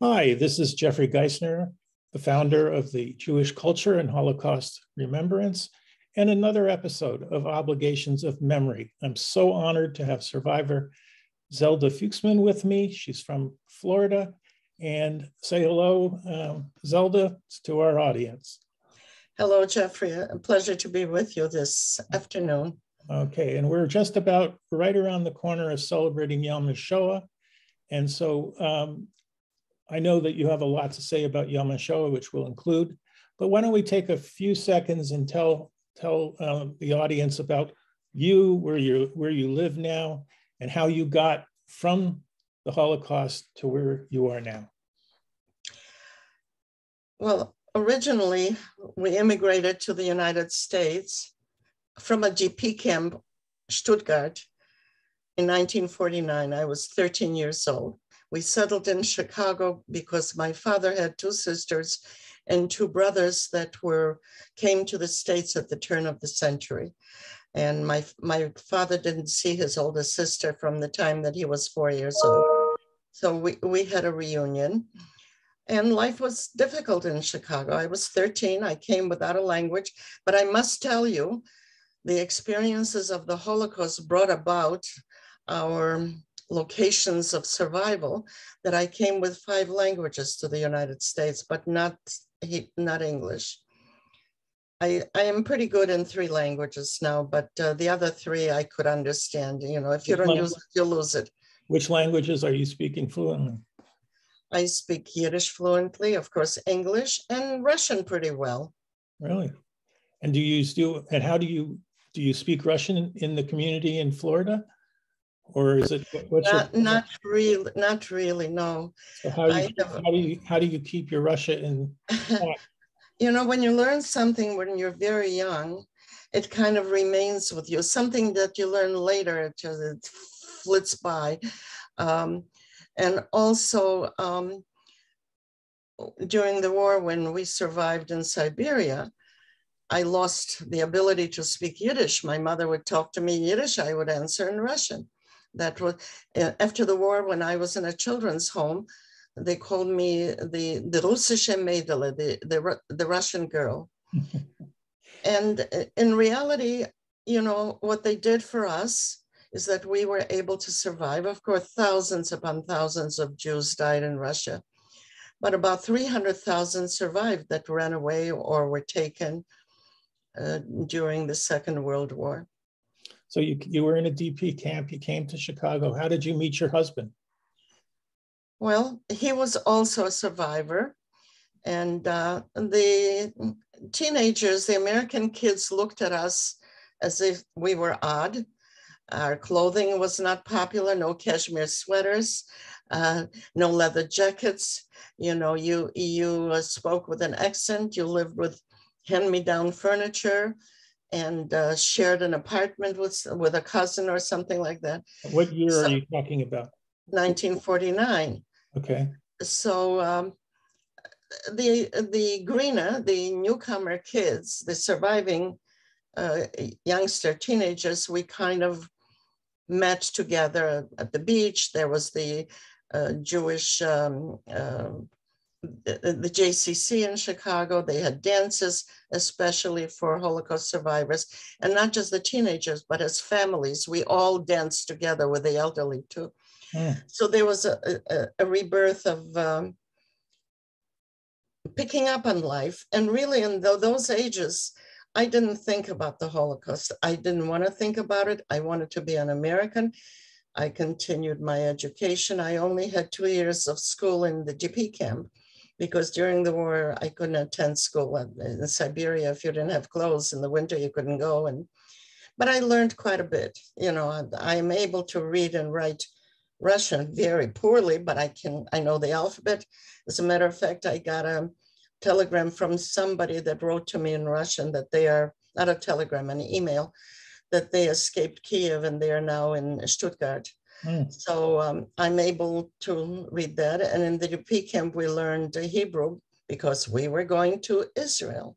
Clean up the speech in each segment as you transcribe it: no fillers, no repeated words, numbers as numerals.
Hi, this is Jeffrey Geisner, the founder of the Jewish Culture and Holocaust Remembrance, and another episode of Obligations of Memory. I'm so honored to have survivor Zelda Fuksman with me. She's from Florida. And say hello, Zelda, to our audience. Hello, Jeffrey. A pleasure to be with you this afternoon. Okay, and we're just about right around the corner of celebrating Yom HaShoah. And so I know that you have a lot to say about Yom HaShoah, which we'll include, but why don't we take a few seconds and tell the audience about you, where you live now, and how you got from the Holocaust to where you are now. Well, originally, we immigrated to the United States from a GP camp, Stuttgart, in 1949. I was 13 years old. We settled in Chicago because my father had two sisters and two brothers that came to the States at the turn of the century. And my father didn't see his oldest sister from the time that he was 4 years old. So we had a reunion. And life was difficult in Chicago. I was 13. I came without a language. But I must tell you, the experiences of the Holocaust brought about our locations of survival, that I came with 5 languages to the United States, but not English. I am pretty good in 3 languages now, but the other 3 I could understand. You know, if you don't use it, you lose it. Which languages are you speaking fluently? I speak Yiddish fluently, of course, English and Russian pretty well. Really? And how do you speak Russian in the community in Florida? Or is it not really, no. So how do you keep your Russian in You know, when you learn something when you're very young, it kind of remains with you. Something that you learn later, it flits by. And also during the war, when we survived in Siberia, I lost the ability to speak Yiddish. My mother would talk to me in Yiddish, I would answer in Russian. That was after the war, when I was in a children's home, they called me the Russische Mädel, the Russian girl. And in reality, you know, what they did for us is that we were able to survive. Of course, thousands upon thousands of Jews died in Russia, but about 300,000 survived that ran away or were taken during the Second World War. So you were in a DP camp, you came to Chicago. How did you meet your husband? Well, he was also a survivor. And the teenagers, the American kids, looked at us as if we were odd. Our clothing was not popular, no cashmere sweaters, no leather jackets. You know, you spoke with an accent, you lived with hand-me-down furniture, and shared an apartment with a cousin or something like that. What year are you talking about? 1949. Okay. So the Greener, the newcomer kids, the surviving youngster teenagers, we kind of met together at the beach. There was the Jewish, the JCC in Chicago. They had dances, especially for Holocaust survivors, and not just the teenagers, but as families. We all danced together with the elderly too. So there was a rebirth of picking up on life. And really in those ages, I didn't think about the Holocaust. I didn't want to think about it. I wanted to be an American. I continued my education. I only had 2 years of school in the GP camp because during the war, I couldn't attend school in Siberia. If you didn't have clothes in the winter, you couldn't go. But I learned quite a bit. You know, I am able to read and write Russian very poorly, but I know the alphabet. As a matter of fact, I got a telegram from somebody that wrote to me in Russian that they are, not a telegram, an email, that they escaped Kiev and they are now in Stuttgart. So I'm able to read that. And in the UP camp, we learned Hebrew because we were going to Israel.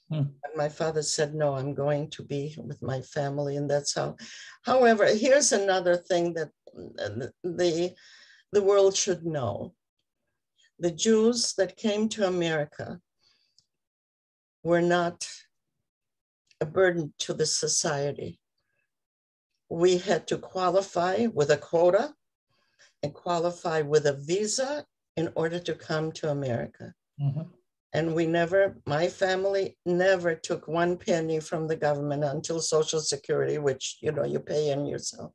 And my father said, no, I'm going to be with my family. And that's how. However, here's another thing that the world should know. the Jews that came to America were not a burden to the society. We had to qualify with a quota and qualify with a visa in order to come to America. Mm-hmm. And we never, my family never took one penny from the government until Social Security, which, you know, you pay in yourself.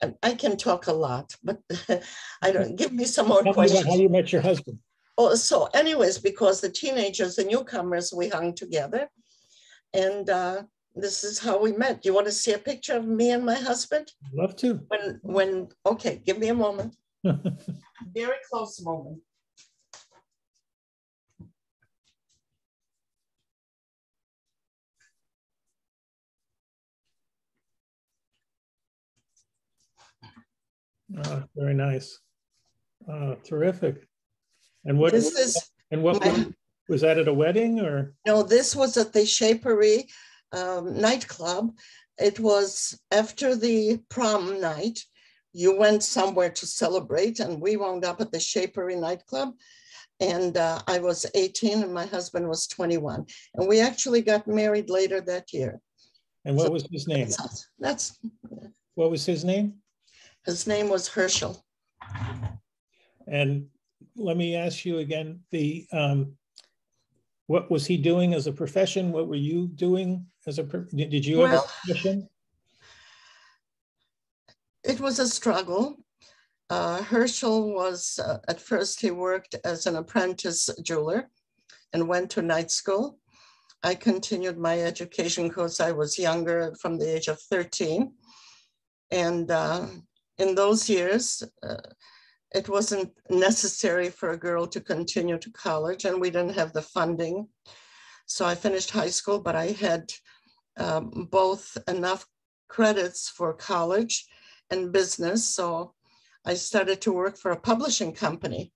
And I can talk a lot, but I don't, give me some more Tell me questions. about how you met your husband. Oh, so anyways, because the teenagers, the newcomers, we hung together. And this is how we met. Do you want to see a picture of me and my husband? I'd love to. Okay, give me a moment. Very close moment. Oh, very nice. Terrific. And what was that at a wedding or? No, this was at the Shapery nightclub. It was after the prom night. You went somewhere to celebrate, and we wound up at the Shapery nightclub. And I was 18 and my husband was 21. And we actually got married later that year. And what was his name? What was his name? His name was Herschel. And let me ask you again, what was he doing as a profession? What were you doing as a did you have a profession? It was a struggle. Herschel was, at first he worked as an apprentice jeweler and went to night school. I continued my education because I was younger, from the age of 13. And in those years, it wasn't necessary for a girl to continue to college, and we didn't have the funding. So I finished high school, but I had both enough credits for college and business. So I started to work for a publishing company.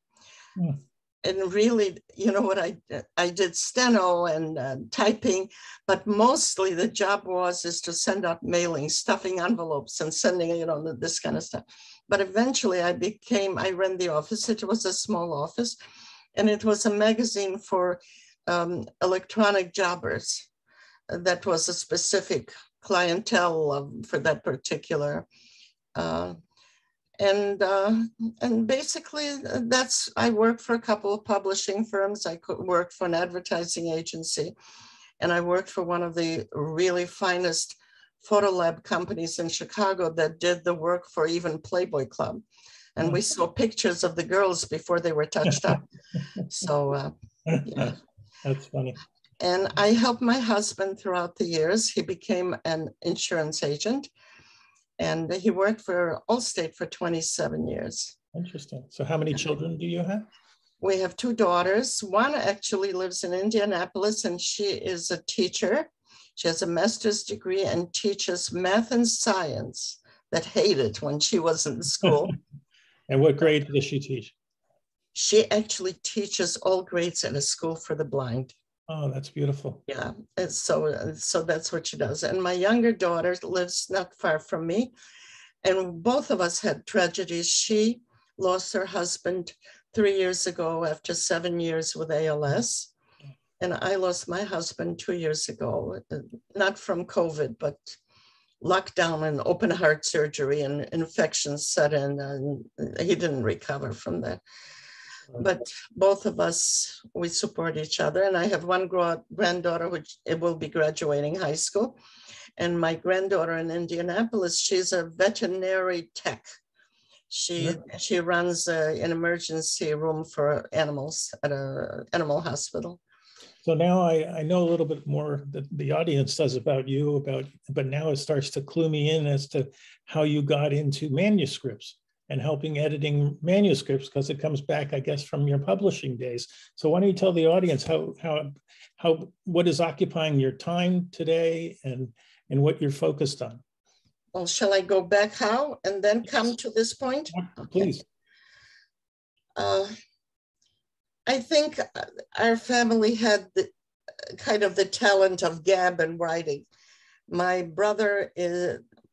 Mm. And really, you know what, I did steno and typing, but mostly the job is to send out mailings, stuffing envelopes and sending, you know, this kind of stuff. But eventually I ran the office. It was a small office, and it was a magazine for electronic jobbers. That was a specific clientele for that particular and basically I worked for a couple of publishing firms. I worked for an advertising agency, and I worked for one of the really finest photo lab companies in Chicago that did the work for even Playboy Club. And we saw pictures of the girls before they were touched up. So yeah. That's funny. And I helped my husband throughout the years. He became an insurance agent, and he worked for Allstate for 27 years. Interesting. So how many children do you have? We have 2 daughters. One actually lives in Indianapolis, and she is a teacher. She has a master's degree and teaches math and science that hated when she was in school. And what grade does she teach? She actually teaches all grades at a school for the blind. Oh, that's beautiful. Yeah, and so that's what she does. And my younger daughter lives not far from me, and both of us had tragedies. She lost her husband 3 years ago after 7 years with ALS, and I lost my husband 2 years ago, not from COVID, but lockdown and open heart surgery, and infections set in, and he didn't recover from that. But both of us, we support each other. And I have one granddaughter, which will be graduating high school. And my granddaughter in Indianapolis, she's a veterinary tech. She runs an emergency room for animals at an animal hospital. So now I know a little bit more that the audience does about you, but now it starts to clue me in as to how you got into manuscripts and helping editing manuscripts, because it comes back, I guess, from your publishing days. So why don't you tell the audience what is occupying your time today and what you're focused on? Well, shall I go back how and then come to this point? Please. I think our family had kind of the talent of gab and writing. My brother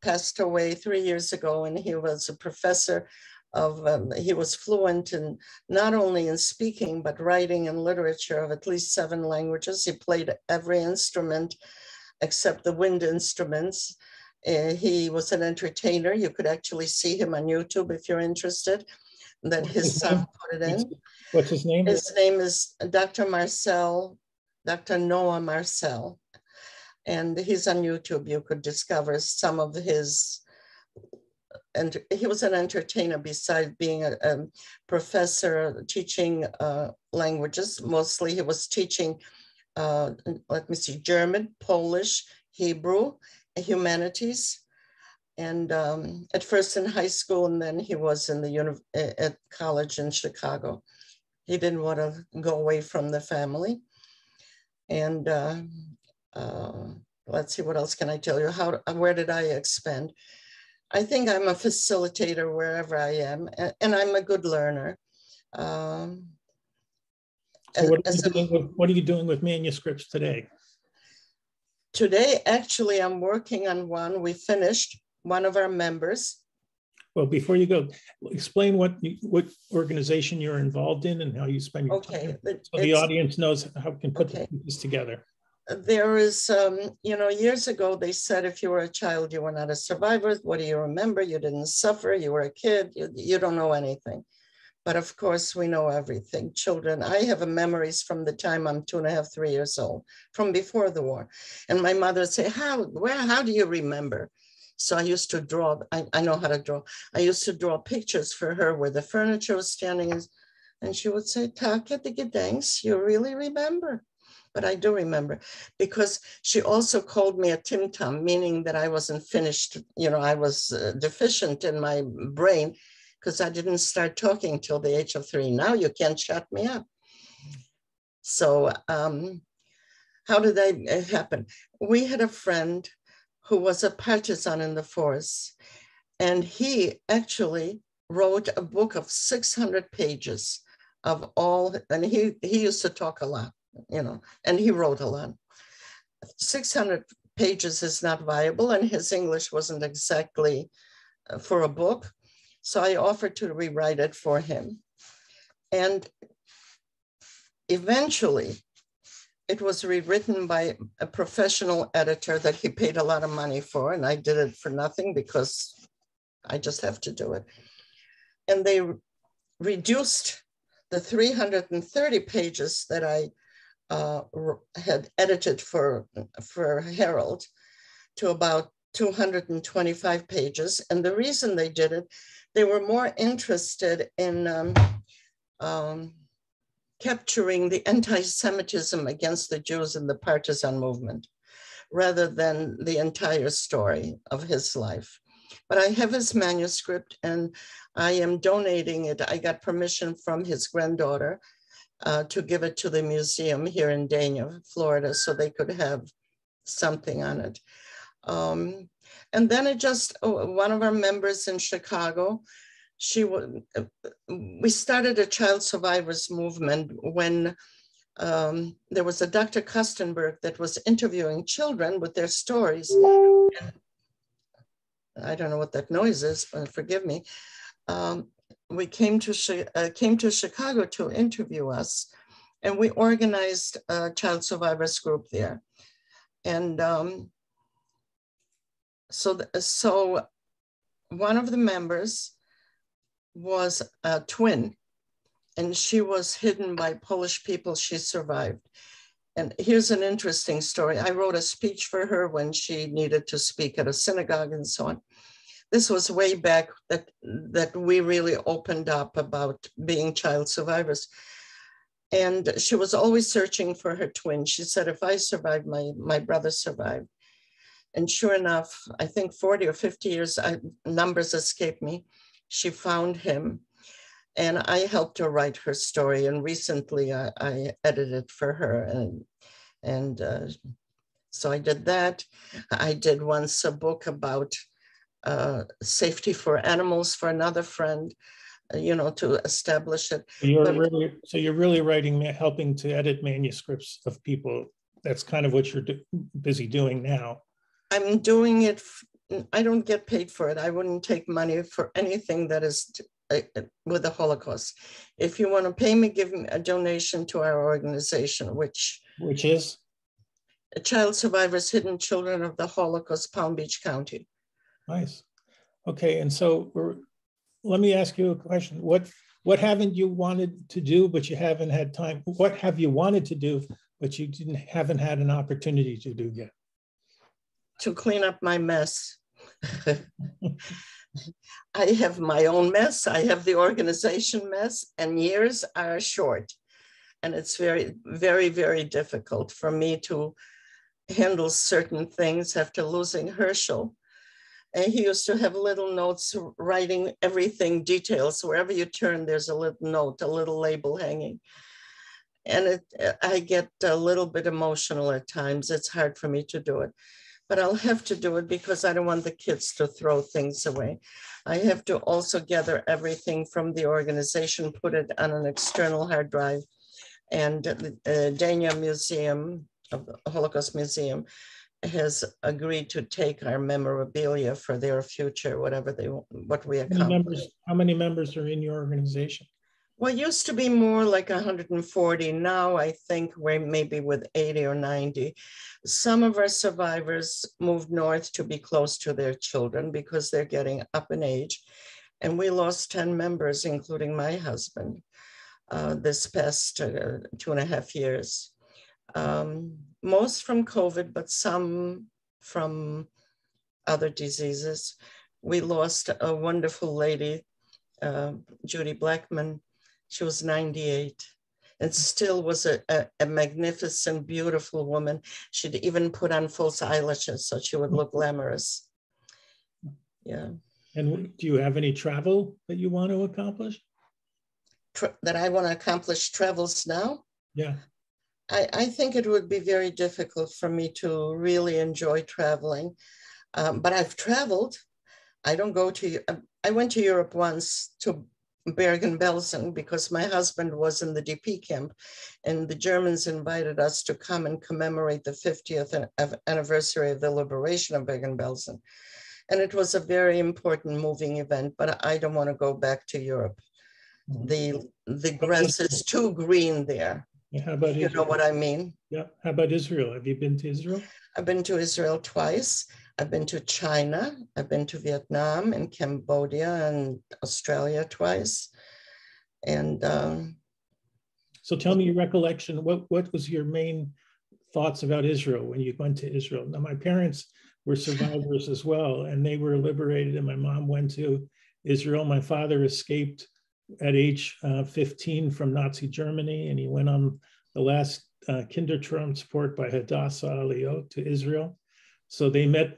passed away 3 years ago, and he was a professor he was fluent in not only in speaking, but writing and literature of at least 7 languages. He played every instrument except the wind instruments. He was an entertainer. You could actually see him on YouTube if you're interested, that his son put it in. What's his name? His name is Dr. Noah Marcel. And he's on YouTube. You could discover some of his, and he was an entertainer besides being a professor teaching languages. Mostly he was teaching, German, Polish, Hebrew, humanities. And at first in high school, and then he was in at college in Chicago. He didn't want to go away from the family. And let's see, what else can I tell you? Where did I expand? I think I'm a facilitator wherever I am, and I'm a good learner. So what are you doing with manuscripts today? Today, actually, I'm working on one. We finished one of our members. Well, before you go, explain what organization you're involved in and how you spend your time, so the audience knows how we can put this together. There is, years ago, they said if you were a child, you were not a survivor. What do you remember? You didn't suffer. You were a kid. You don't know anything. But of course, we know everything. Children, I have memories from the time I'm 2.5, 3 years old, from before the war. And my mother would say, how do you remember? So I used to draw, I know how to draw. I used to draw pictures for her where the furniture was standing. And she would say, Taka the Gedanks, you really remember. But I do remember, because she also called me a Tim Tam, meaning that I wasn't finished. I was deficient in my brain because I didn't start talking till the age of 3. Now you can't shut me up. So how did that happen? We had a friend who was a partisan in the force, and he actually wrote a book of 600 pages of all, and he used to talk a lot. And he wrote a lot. 600 pages is not viable, and his English wasn't exactly for a book. So I offered to rewrite it for him. And eventually, it was rewritten by a professional editor that he paid a lot of money for, and I did it for nothing because I just have to do it. And they reduced the 330 pages that I had edited for Herald to about 225 pages. And the reason they did it, they were more interested in capturing the anti-Semitism against the Jews in the partisan movement, rather than the entire story of his life. But I have his manuscript, and I am donating it. I got permission from his granddaughter to give it to the museum here in Dania, Florida, so they could have something on it. And then one of our members in Chicago, we started a child survivors movement when there was a Dr. Kostenberg that was interviewing children with their stories. And I don't know what that noise is, but forgive me. We came to Chicago to interview us, and we organized a child survivors group there. And so one of the members was a twin, and she was hidden by Polish people. She survived. And here's an interesting story. I wrote a speech for her when she needed to speak at a synagogue and so on. This was way back that we really opened up about being child survivors. And she was always searching for her twin. She said, if I survived, my brother survived. And sure enough, I think 40 or 50 years, numbers escape me, she found him. And I helped her write her story. And recently I edited for her. And so I did that. I did once a book about safety for animals for another friend, to establish it. So you're really writing, helping to edit manuscripts of people. That's kind of what you're busy doing now. I'm doing it. I don't get paid for it. I wouldn't take money for anything that is with the Holocaust. If you want to pay me, give me a donation to our organization, which is Child Survivors Hidden Children of the Holocaust, Palm Beach County. Nice. Okay, and so let me ask you a question. What haven't you wanted to do, but you haven't had time? What have you wanted to do, but you haven't had an opportunity to do yet? To clean up my mess. I have my own mess. I have the organization mess, and years are short. And it's very, very, very difficult for me to handle certain things after losing Herschel. And he used to have little notes writing everything, details. Wherever you turn, there's a little note, a little label hanging. And I get a little bit emotional at times. It's hard for me to do it. But I'll have to do it because I don't want the kids to throw things away. I have to also gather everything from the organization, put it on an external hard drive. And the Dania Museum, of the Holocaust Museum, has agreed to take our memorabilia for their future, what we accomplish. How many members are in your organization? Well, it used to be more like 140. Now I think we're maybe with 80 or 90. Some of our survivors moved north to be close to their children because they're getting up in age. And we lost 10 members, including my husband, this past 2.5 years. Most from COVID, but some from other diseases. We lost a wonderful lady, Judy Blackman. She was 98 and still was a magnificent, beautiful woman. She'd even put on false eyelashes so she would look glamorous. Yeah. And do you have any travel that you want to accomplish? That I want to accomplish travels now? Yeah. I think it would be very difficult for me to really enjoy traveling, but I've traveled. I went to Europe once to Bergen-Belsen because my husband was in the DP camp and the Germans invited us to come and commemorate the 50th anniversary of the liberation of Bergen-Belsen. And it was a very important moving event, but I don't want to go back to Europe. The grass is too green there. Yeah, how about Israel? You know what I mean? Yeah. How about Israel? Have you been to Israel? I've been to Israel twice. I've been to China. I've been to Vietnam and Cambodia and Australia twice. And so tell me your recollection. What was your main thoughts about Israel when you went to Israel? Now, my parents were survivors as well, and they were liberated, and my mom went to Israel. My father escaped at age 15 from Nazi Germany, and he went on the last Kindertransport by Hadassah Aliyot to Israel. So they met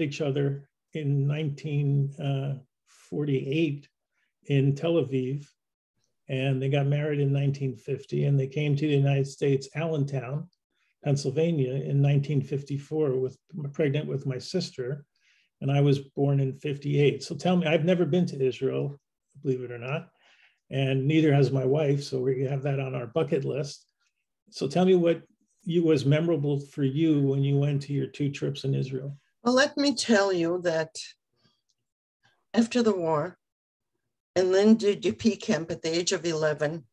each other in 1948 in Tel Aviv, and they got married in 1950, and they came to the United States, Allentown, Pennsylvania, in 1954, pregnant with my sister, and I was born in 58. So tell me, I've never been to Israel, believe it or not, and neither has my wife, so we have that on our bucket list. So tell me what was memorable for you when you went to your 2 trips in Israel. Well, let me tell you that after the war, and then the DP camp at the age of 11,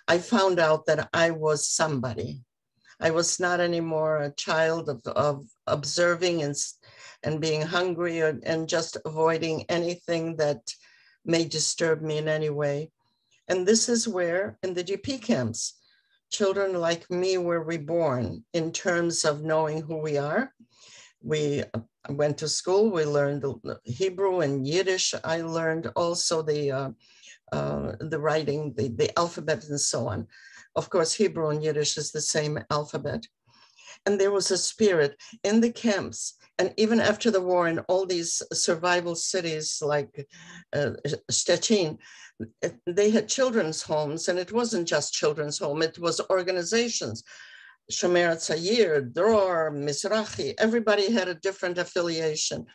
I found out that I was somebody. I was not anymore a child of observing and being hungry and just avoiding anything that may disturb me in any way. And this is where, in the DP camps, children like me were reborn in terms of knowing who we are. We went to school, we learned Hebrew and Yiddish. I learned also the writing, the alphabet and so on. Of course, Hebrew and Yiddish is the same alphabet. And there was a spirit in the camps. And even after the war in all these survival cities like Stettin, they had children's homes, and it wasn't just children's home, it was organizations. Shomer Tzayir, Dror, Mizrahi, everybody had a different affiliation.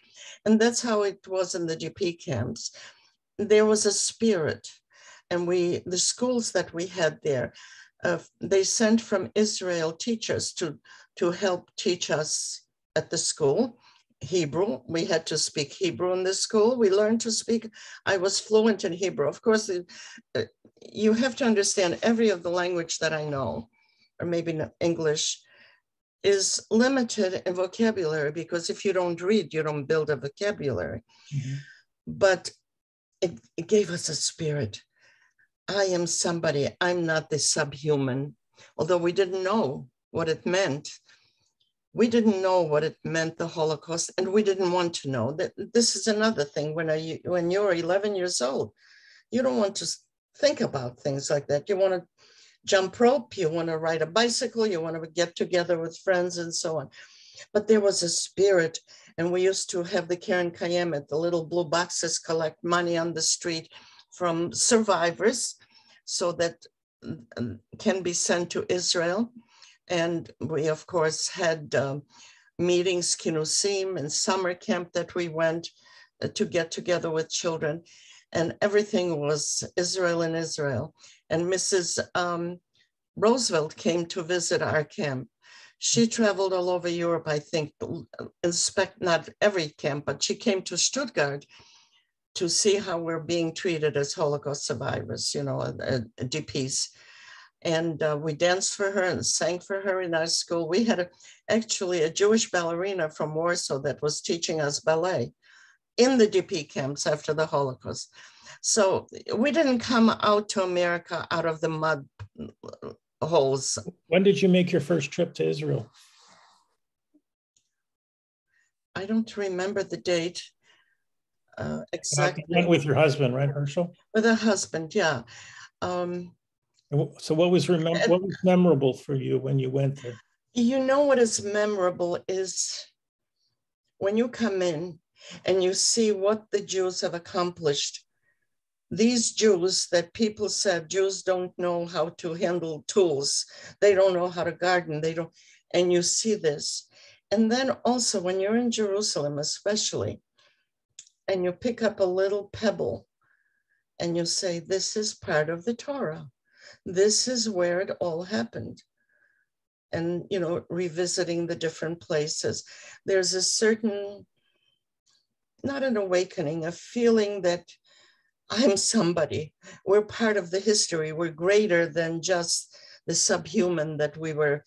And that's how it was in the DP camps. There was a spirit, and the schools that we had there, they sent from Israel teachers to help teach us at the school. Hebrew. We had to speak Hebrew in this school. We learned to speak. I was fluent in Hebrew. Of course, you have to understand every of the language that I know, or maybe not English, is limited in vocabulary, because if you don't read, you don't build a vocabulary. Mm-hmm. But it gave us a spirit. I am somebody. I'm not the subhuman. Although we didn't know what it meant. We didn't know what it meant, the Holocaust, and we didn't want to know. That this is another thing. When you're 11 years old, you don't want to think about things like that. You want to jump rope, you want to ride a bicycle, you want to get together with friends and so on. But there was a spirit, and we used to have the Karen Kayemet, the little blue boxes, collect money on the street from survivors so that can be sent to Israel. And we, of course, had meetings, kinnusim, and summer camp that we went to get together with children. And everything was Israel and Israel. And Mrs. Roosevelt came to visit our camp. She traveled all over Europe, I think, inspect not every camp, but she came to Stuttgart to see how we're being treated as Holocaust survivors, DPs. And we danced for her and sang for her in our school. We had actually a Jewish ballerina from Warsaw that was teaching us ballet in the DP camps after the Holocaust. So we didn't come out to America out of the mud holes. When did you make your first trip to Israel? I don't remember the date exactly. You went with your husband, right, Herschel? With a husband, yeah. So what was memorable for you when you went there? You know what is memorable is when you come in and you see what the Jews have accomplished. These Jews that people said Jews don't know how to handle tools. They don't know how to garden. And you see this. And then also when you're in Jerusalem, especially, and you pick up a little pebble and you say, this is part of the Torah. This is where it all happened. And, revisiting the different places. There's a certain, not an awakening, a feeling that I'm somebody. We're part of the history. We're greater than just the subhuman that we were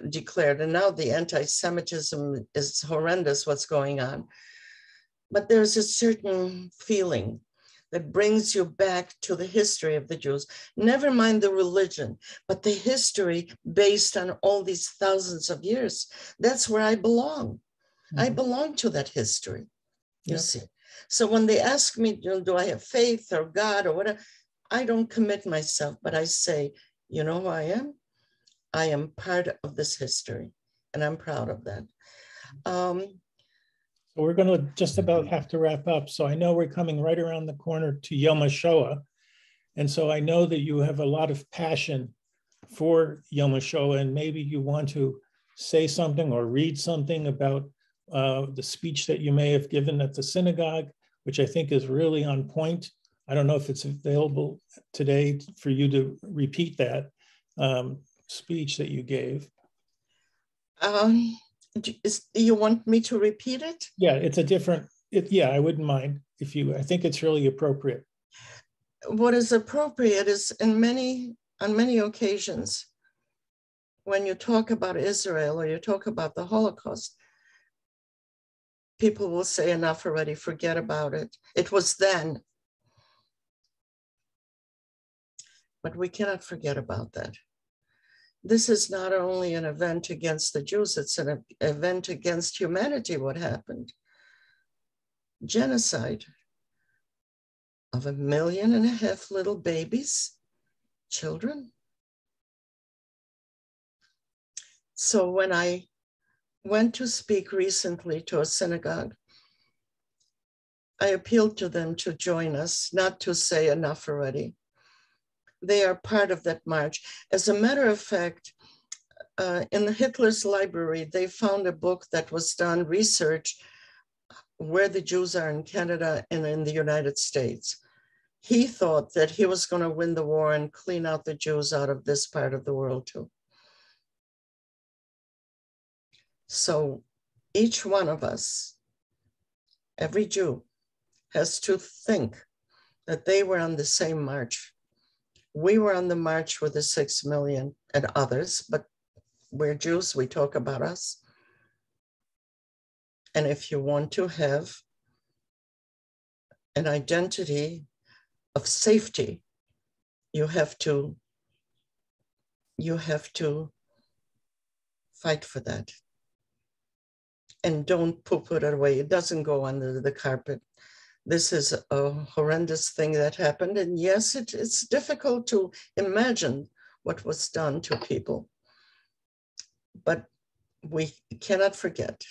declared. And now the anti-Semitism is horrendous, what's going on. But there's a certain feeling that brings you back to the history of the Jews. Never mind the religion, but the history based on all these thousands of years. That's where I belong. Mm-hmm. I belong to that history, you see. So when they ask me, do I have faith or God or whatever, I don't commit myself, but I say, you know who I am? I am part of this history, and I'm proud of that. So we're going to just about have to wrap up. So I know we're coming right around the corner to Yom HaShoah. And so I know that you have a lot of passion for Yom HaShoah, and maybe you want to say something or read something about the speech that you may have given at the synagogue, which I think is really on point. I don't know if it's available today for you to repeat that speech that you gave. You want me to repeat it? Yeah, it's a different, I wouldn't mind if you, I think it's really appropriate. What is appropriate is on many occasions, when you talk about Israel or you talk about the Holocaust, people will say enough already, forget about it. It was then. But we cannot forget about that. This is not only an event against the Jews, it's an event against humanity, what happened. Genocide of 1.5 million little babies, children. So when I went to speak recently to a synagogue, I appealed to them to join us, not to say enough already. They are part of that march. As a matter of fact, in the Hitler's library, they found a book that was done, research, where the Jews are in Canada and in the United States. He thought that he was going to win the war and clean out the Jews out of this part of the world too. So each one of us, every Jew, has to think that they were on the same march. We were on the march with the 6 million and others, but we're Jews, we talk about us. And if you want to have an identity of safety, you have to fight for that. And don't poo-poo it away. It doesn't go under the carpet. This is a horrendous thing that happened. And yes, it's difficult to imagine what was done to people. But we cannot forget.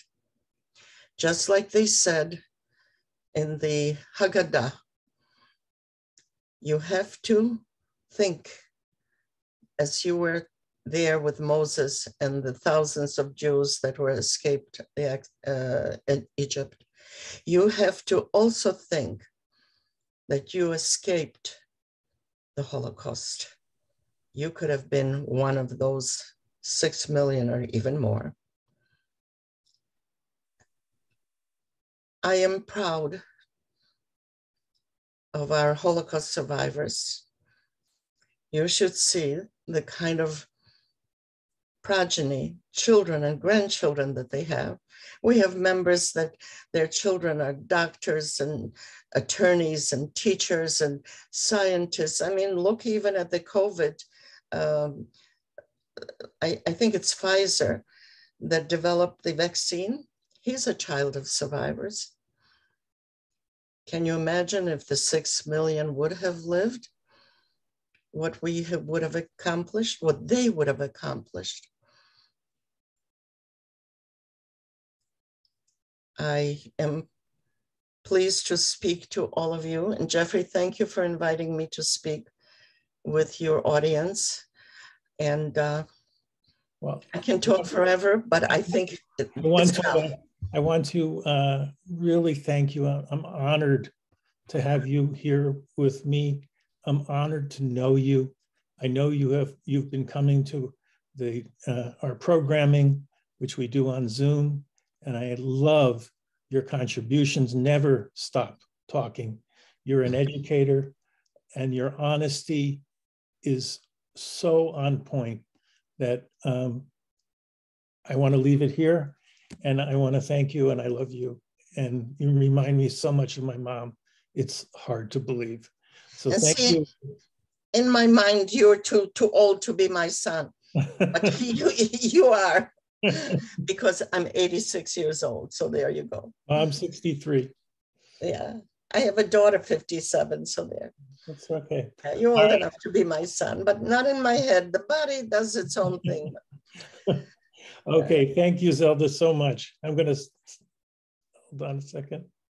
Just like they said in the Haggadah, you have to think, as you were there with Moses and the thousands of Jews that were escaped in Egypt, you have to also think that you escaped the Holocaust. You could have been one of those 6 million or even more. I am proud of our Holocaust survivors. You should see the kind of progeny, children and grandchildren that they have. We have members that their children are doctors and attorneys and teachers and scientists. I mean, look even at the COVID. I think it's Pfizer that developed the vaccine. He's a child of survivors. Can you imagine if the 6 million would have lived? What we would have accomplished, what they would have accomplished. I am pleased to speak to all of you. And Jeffrey, thank you for inviting me to speak with your audience. And well, I can talk forever, but I think I want to really thank you. I'm honored to have you here with me. I'm honored to know you. I know you've been coming to our programming, which we do on Zoom, and I love your contributions. Never stop talking. You're an educator, and your honesty is so on point that I want to leave it here. And I want to thank you, and I love you. And you remind me so much of my mom. It's hard to believe. So thank you. In my mind, you're too old to be my son, but you are, because I'm 86 years old. So there you go. I'm 63. Yeah, I have a daughter, 57. So there. That's okay. You're old enough to be my son, but not in my head. The body does its own thing. Okay, thank you, Zelda, so much. I'm going to hold on a second.